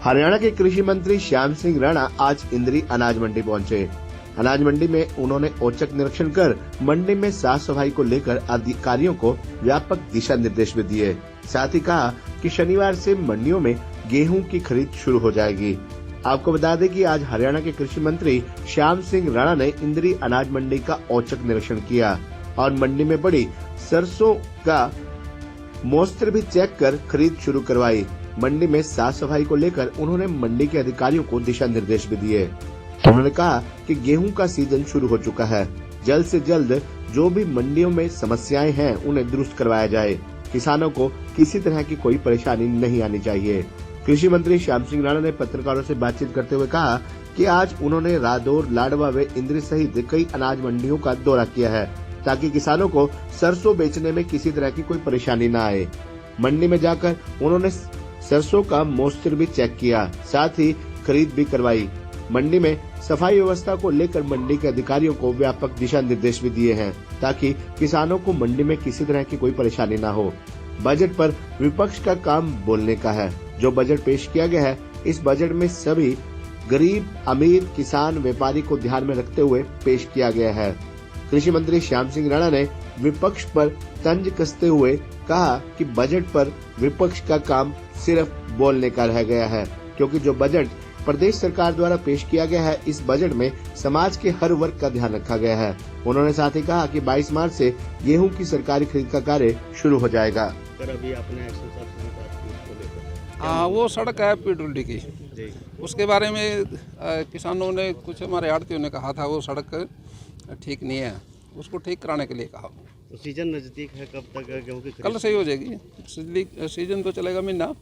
हरियाणा के कृषि मंत्री श्याम सिंह राणा आज इंद्री अनाज मंडी पहुंचे। अनाज मंडी में उन्होंने औचक निरीक्षण कर मंडी में साफ सफाई को लेकर अधिकारियों को व्यापक दिशा निर्देश भी दिए। साथ ही कहा कि शनिवार से मंडियों में गेहूं की खरीद शुरू हो जाएगी। आपको बता दें कि आज हरियाणा के कृषि मंत्री श्याम सिंह राणा ने इंद्री अनाज मंडी का औचक निरीक्षण किया और मंडी में पड़ी सरसों का मोस्तर भी चेक कर खरीद शुरू करवाई। मंडी में साफ सफाई को लेकर उन्होंने मंडी के अधिकारियों को दिशा निर्देश भी दिए। उन्होंने कहा कि गेहूं का सीजन शुरू हो चुका है, जल्द से जल्द जो भी मंडियों में समस्याएं हैं उन्हें दुरुस्त करवाया जाए। किसानों को किसी तरह की कोई परेशानी नहीं आनी चाहिए। कृषि मंत्री श्याम सिंह राणा ने पत्रकारों से बातचीत करते हुए कहा कि आज उन्होंने रादौर, लाडवा व इंद्री सहित कई अनाज मंडियों का दौरा किया है ताकि किसानों को सरसों बेचने में किसी तरह की कोई परेशानी न आए। मंडी में जाकर उन्होंने सरसों का मोस्तर भी चेक किया, साथ ही खरीद भी करवाई। मंडी में सफाई व्यवस्था को लेकर मंडी के अधिकारियों को व्यापक दिशा निर्देश भी दिए हैं ताकि किसानों को मंडी में किसी तरह की कोई परेशानी न हो। बजट पर विपक्ष का काम बोलने का है। जो बजट पेश किया गया है, इस बजट में सभी गरीब, अमीर, किसान, व्यापारी को ध्यान में रखते हुए पेश किया गया है। कृषि मंत्री श्याम सिंह राणा ने विपक्ष पर तंज कसते हुए कहा कि बजट पर विपक्ष का काम सिर्फ बोलने का रह गया है, क्योंकि जो बजट प्रदेश सरकार द्वारा पेश किया गया है, इस बजट में समाज के हर वर्ग का ध्यान रखा गया है। उन्होंने साथ ही कहा कि 22 मार्च से गेहूं की सरकारी खरीद का कार्य शुरू हो जाएगा। अभी आपने हाँ, वो सड़क है पीडब्ल्यूडी की, उसके बारे में किसानों ने, कुछ हमारे आड़तियों ने कहा था वो सड़क ठीक नहीं है, उसको ठीक कराने के लिए कहा। तो सीजन नजदीक है, कब तक गेहूं की कल सही हो जाएगी। सीजन तो चलेगा महीना,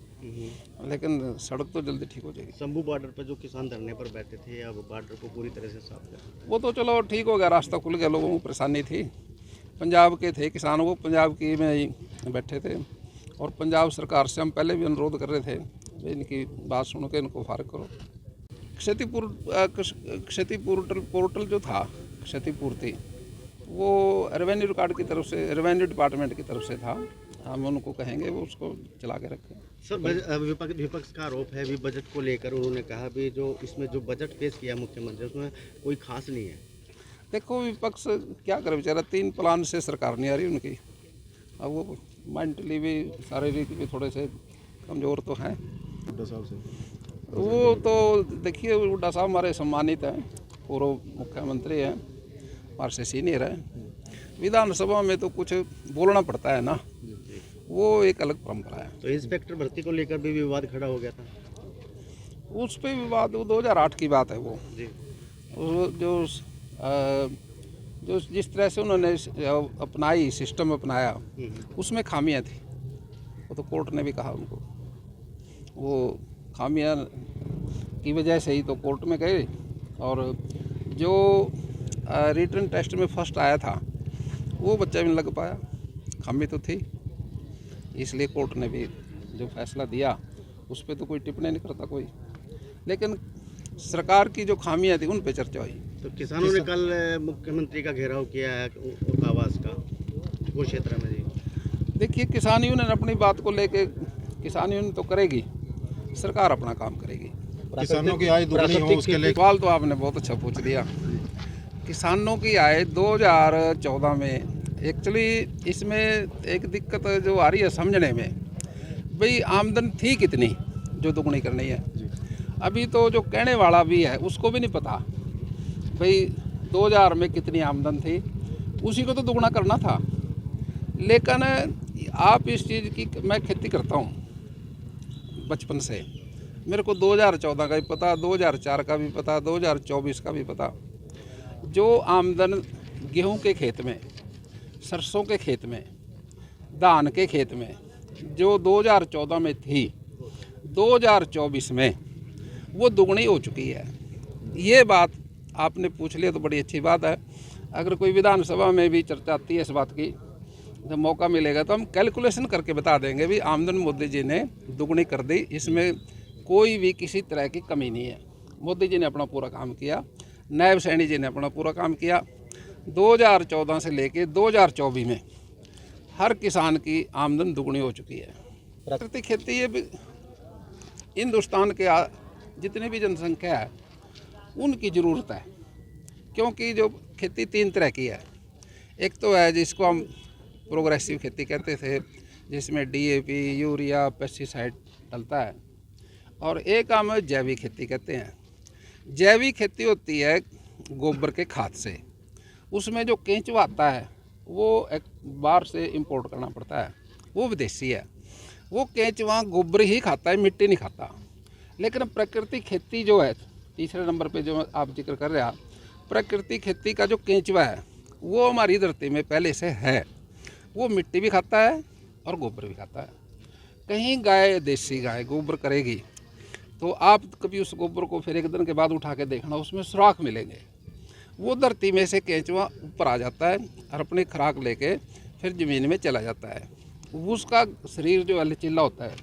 लेकिन सड़क तो जल्दी ठीक हो जाएगी। शंभू बॉर्डर पर जो किसान धरने पर बैठे थे, अब बॉर्डर को पूरी तरह से साफ कर, वो तो चलो ठीक हो गया, रास्ता खुल गया। लोगों को परेशानी थी, पंजाब के थे किसान, वो पंजाब की में बैठे थे और पंजाब सरकार से हम पहले भी अनुरोध कर रहे थे, इनकी बात सुन के इनको फारग करो। क्षतिपूर्ति पोर्टल जो था, क्षतिपूर्ति, वो रेवेन्यू रिकॉर्ड की तरफ से, रेवेन्यू डिपार्टमेंट की तरफ से था। हम उनको कहेंगे वो उसको चला के रखें। सर, विपक्ष का आरोप है भी बजट को लेकर, उन्होंने कहा भी जो इसमें जो बजट पेश किया मुख्यमंत्री, उसमें कोई खास नहीं है। देखो विपक्ष क्या करे बेचारा, 3 प्लान से सरकार नहीं आ रही उनकी। अब वो मेंटली भी, शारीरिक भी थोड़े से कमज़ोर तो हैं। वो तो देखिए, हुड्डा साहब हमारे सम्मानित हैं, पूर्व मुख्यमंत्री हैं, हमारे से सीनियर है। विधानसभा में तो कुछ बोलना पड़ता है ना, वो एक अलग परंपरा है। तो इंस्पेक्टर भर्ती को लेकर भी विवाद खड़ा हो गया था। उस पर विवाद, वो 2008 की बात है। वो जी, जो जिस तरह से उन्होंने अपनाई, सिस्टम अपनाया, उसमें खामियां थी। वो तो कोर्ट ने भी कहा उनको, वो खामियां की वजह से ही तो कोर्ट में गए। और जो रिटन टेस्ट में फर्स्ट आया था, वो बच्चा भी नहीं लग पाया, खामी तो थी। इसलिए कोर्ट ने भी जो फैसला दिया, उस पर तो कोई टिप्पणी नहीं करता कोई, लेकिन सरकार की जो खामियां थी उन पे चर्चा हुई। तो किसानों ने कल मुख्यमंत्री का घेराव किया है आवास का, वो क्षेत्र में। जी देखिए, किसान यूनियन अपनी बात को लेके, किसान यूनियन तो करेगी, सरकार अपना काम करेगी। किसानों की आय दुगनी हो उसके लिए सवाल तो आपने बहुत अच्छा पूछ लिया। किसानों की आय 2014 में, एक्चुअली इसमें एक दिक्कत जो आ रही है समझने में, भाई आमदन थी कितनी जो दुगनी करनी है। अभी तो जो कहने वाला भी है उसको भी नहीं पता भाई 2000 में कितनी आमदन थी, उसी को तो दुगना करना था। लेकिन आप इस चीज़ की, मैं खेती करता हूँ बचपन से, मेरे को 2014 का भी पता, 2004 का भी पता, 2024 का भी पता। जो आमदन गेहूं के खेत में, सरसों के खेत में, धान के खेत में जो 2014 में थी, 2024 में वो दुगनी हो चुकी है। ये बात आपने पूछ लिया तो बड़ी अच्छी बात है। अगर कोई विधानसभा में भी चर्चा आती है इस बात की, जब मौका मिलेगा तो हम कैलकुलेशन करके बता देंगे भी आमदन मोदी जी ने दुगनी कर दी, इसमें कोई भी किसी तरह की कमी नहीं है। मोदी जी ने अपना पूरा काम किया, नायब सैनी जी ने अपना पूरा काम किया। 2014 से लेके 2024 में हर किसान की आमदन दुगनी हो चुकी है। प्राकृतिक खेती हिंदुस्तान के जितनी भी जनसंख्या है उनकी ज़रूरत है, क्योंकि जो खेती 3 तरह की है। एक तो है जिसको हम प्रोग्रेसिव खेती कहते थे, जिसमें DAP, यूरिया, पेस्टिसाइड डलता है, और एक हम जैविक खेती कहते हैं। जैविक खेती होती है गोबर के खाद से, उसमें जो केंचुआ आता है वो एक बाहर से इंपोर्ट करना पड़ता है, वो विदेशी है। वो केंचुआ गोबर ही खाता है, मिट्टी नहीं खाता। लेकिन प्राकृतिक खेती जो है, तीसरे नंबर पे जो आप जिक्र कर रहे हैं, प्राकृतिक खेती का जो केंचुआ है वो हमारी धरती में पहले से है। वो मिट्टी भी खाता है और गोबर भी खाता है। कहीं गाय, देसी गाय गोबर करेगी तो आप कभी उस गोबर को फिर 1 दिन के बाद उठा के देखना, उसमें सुराख मिलेंगे। वो धरती में से केंचुआ ऊपर आ जाता है और अपनी खुराक लेके फिर ज़मीन में चला जाता है। उसका शरीर जो है लचीला होता है,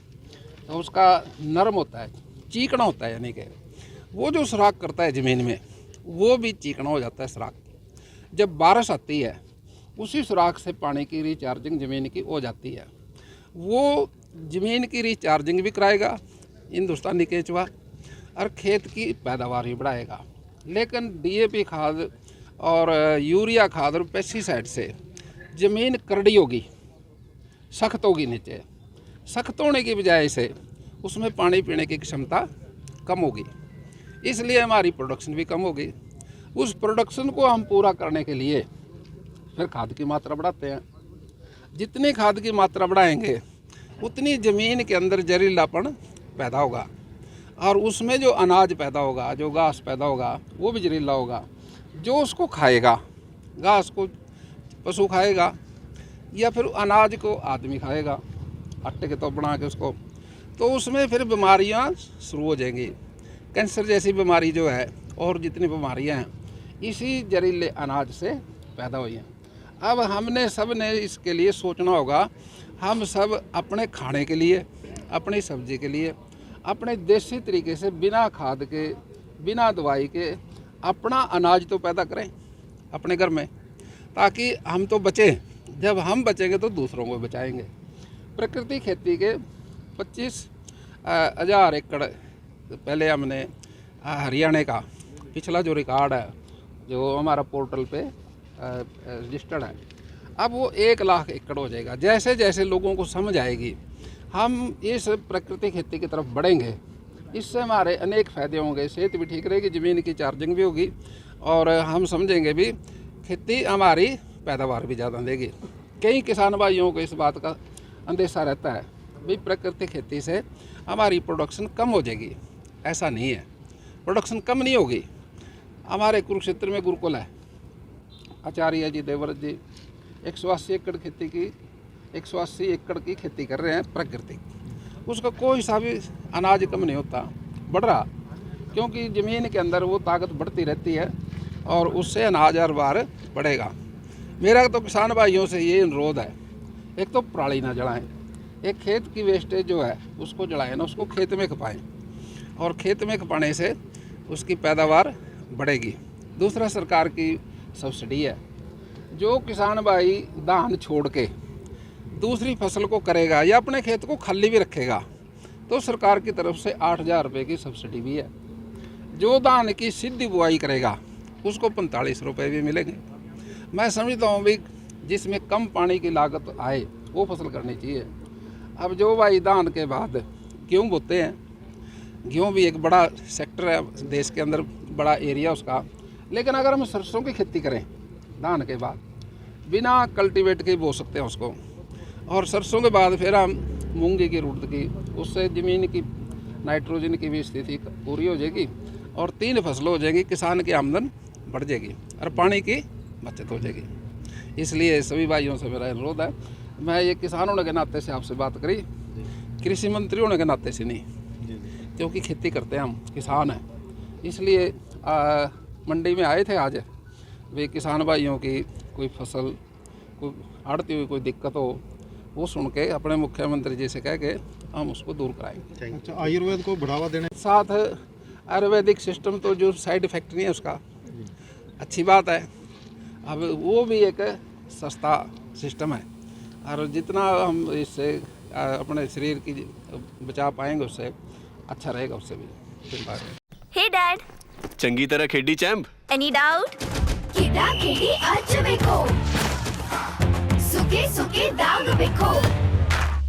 तो उसका नरम होता है, चीकना होता है, यानी कि वो जो सुराख करता है ज़मीन में वो भी चीकना हो जाता है सुराख। जब बारिश आती है उसी सुराख से पानी की रिचार्जिंग ज़मीन की हो जाती है। वो ज़मीन की रिचार्जिंग भी कराएगा हिंदुस्तानी केंचुआ, और खेत की पैदावार भी बढ़ाएगा। लेकिन DAP खाद और यूरिया खाद और पेस्टिसाइड से ज़मीन करड़ी होगी, सख्त होगी, नीचे सख्त होने की बजाय से उसमें पानी पीने की क्षमता कम होगी, इसलिए हमारी प्रोडक्शन भी कम होगी। उस प्रोडक्शन को हम पूरा करने के लिए फिर खाद की मात्रा बढ़ाते हैं। जितनी खाद की मात्रा बढ़ाएंगे उतनी ज़मीन के अंदर जहरीलापन पैदा होगा, और उसमें जो अनाज पैदा होगा, जो घास पैदा होगा, वो भी जहरीला होगा। जो उसको खाएगा, घास को पशु खाएगा या फिर अनाज को आदमी खाएगा, आटे के तो बना के उसको, तो उसमें फिर बीमारियां शुरू हो जाएंगी। कैंसर जैसी बीमारी जो है और जितनी बीमारियां हैं इसी जहरीले अनाज से पैदा हुई हैं। अब हमने सब ने इसके लिए सोचना होगा। हम सब अपने खाने के लिए, अपनी सब्जी के लिए, अपने देसी तरीके से बिना खाद के, बिना दवाई के अपना अनाज तो पैदा करें अपने घर में, ताकि हम तो बचें। जब हम बचेंगे तो दूसरों को बचाएंगे। प्रकृति खेती के 25,000 एकड़ पहले हमने हरियाणा का पिछला जो रिकॉर्ड है, जो हमारा पोर्टल पे रजिस्टर्ड है, अब वो 1 लाख एकड़ हो जाएगा। जैसे जैसे लोगों को समझ आएगी, हम इस प्रकृति खेती की तरफ बढ़ेंगे, इससे हमारे अनेक फ़ायदे होंगे। सेहत भी ठीक रहेगी, ज़मीन की चार्जिंग भी होगी, और हम समझेंगे भी खेती हमारी पैदावार भी ज़्यादा देगी। कई किसान भाइयों को इस बात का अंदेशा रहता है भी प्राकृतिक खेती से हमारी प्रोडक्शन कम हो जाएगी। ऐसा नहीं है, प्रोडक्शन कम नहीं होगी। हमारे कुरुक्षेत्र में गुरुकुल है, आचार्य जी, देवव्रत जी 180 एकड़ खेती की 180 एकड़ की खेती कर रहे हैं प्राकृतिक। उसका कोई सा भी अनाज कम नहीं होता, बढ़ रहा, क्योंकि ज़मीन के अंदर वो ताकत बढ़ती रहती है और उससे अनाज हर बार बढ़ेगा। मेरा तो किसान भाइयों से ये अनुरोध है, एक तो पराली ना जलाएं, एक खेत की वेस्टेज जो है उसको जलाएं ना, उसको खेत में खपाएं, और खेत में खपाने से उसकी पैदावार बढ़ेगी। दूसरा, सरकार की सब्सिडी है। जो किसान भाई धान छोड़ के दूसरी फसल को करेगा या अपने खेत को खाली भी रखेगा, तो सरकार की तरफ से 8,000 रुपये की सब्सिडी भी है। जो धान की सीधी बुआई करेगा उसको 45 रुपये भी मिलेंगे। मैं समझता हूँ भी जिसमें कम पानी की लागत आए वो फसल करनी चाहिए। अब जो भाई धान के बाद गेहूँ बोते हैं, गेहूँ भी एक बड़ा सेक्टर है देश के अंदर, बड़ा एरिया उसका। लेकिन अगर हम सरसों की खेती करें धान के बाद, बिना कल्टीवेट के बो सकते हैं उसको, और सरसों के बाद फिर हम मूंगी की रूट की, उससे ज़मीन की नाइट्रोजन की भी स्थिति पूरी हो जाएगी और 3 फसलें हो जाएंगी, किसान की आमदन बढ़ जाएगी और पानी की बचत हो जाएगी। इसलिए सभी भाइयों से मेरा अनुरोध है, मैं ये किसान होने के नाते से आपसे बात करी, कृषि मंत्री होने के नाते से नहीं, क्योंकि खेती करते हैं हम, किसान हैं। इसलिए मंडी में आए थे आज, वे किसान भाइयों की कोई फसल कोई आड़ती हुई कोई दिक्कत हो, वो सुन के अपने मुख्यमंत्री जी से कह के हम उसको दूर कराएंगे। अच्छा, आयुर्वेद को बढ़ावा देने साथ आयुर्वेदिक सिस्टम तो जो साइड इफेक्ट नहीं है उसका, अच्छी बात है। अब वो भी एक सस्ता सिस्टम है, और जितना हम इससे अपने शरीर की बचा पाएंगे उससे अच्छा रहेगा उससे भी। हे डैड, ਚੰਗੀ ਤਰ੍ਹਾਂ ਖੇਡੀ ਚੈਂਪ। Any doubt? ਕਿਦਾਂ ਖੇਡੀ ਅੱਜ ਵੇਖੋ ਸੁੱਕੇ ਸੁੱਕੇ ਦਾਗ ਵੇਖੋ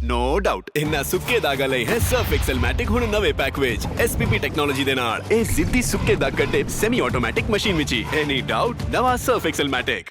ਨੋ ਡਾਊਟ ਇਹਨਾਂ ਸੁੱਕੇ ਦਾਗਾਂ ਲਈ ਹੈ ਸਰਫ ਐਕਸਲਮੈਟਿਕ ਹੁਣ ਨਵੇਂ ਪੈਕ ਵਿੱਚ SPP ਟੈਕਨੋਲੋਜੀ ਦੇ ਨਾਲ ਇਹ ਜ਼ਿੱਦੀ ਸੁੱਕੇ ਦਾਗ ਕੱਢੇ ਸੈਮੀ ਆਟੋਮੈਟਿਕ ਮਸ਼ੀਨ ਵਿੱਚ ਹੀ। ਐਨੀ ਡਾਊਟ ਨਵਾਂ ਸਰਫ ਐਕਸਲਮੈਟਿਕ।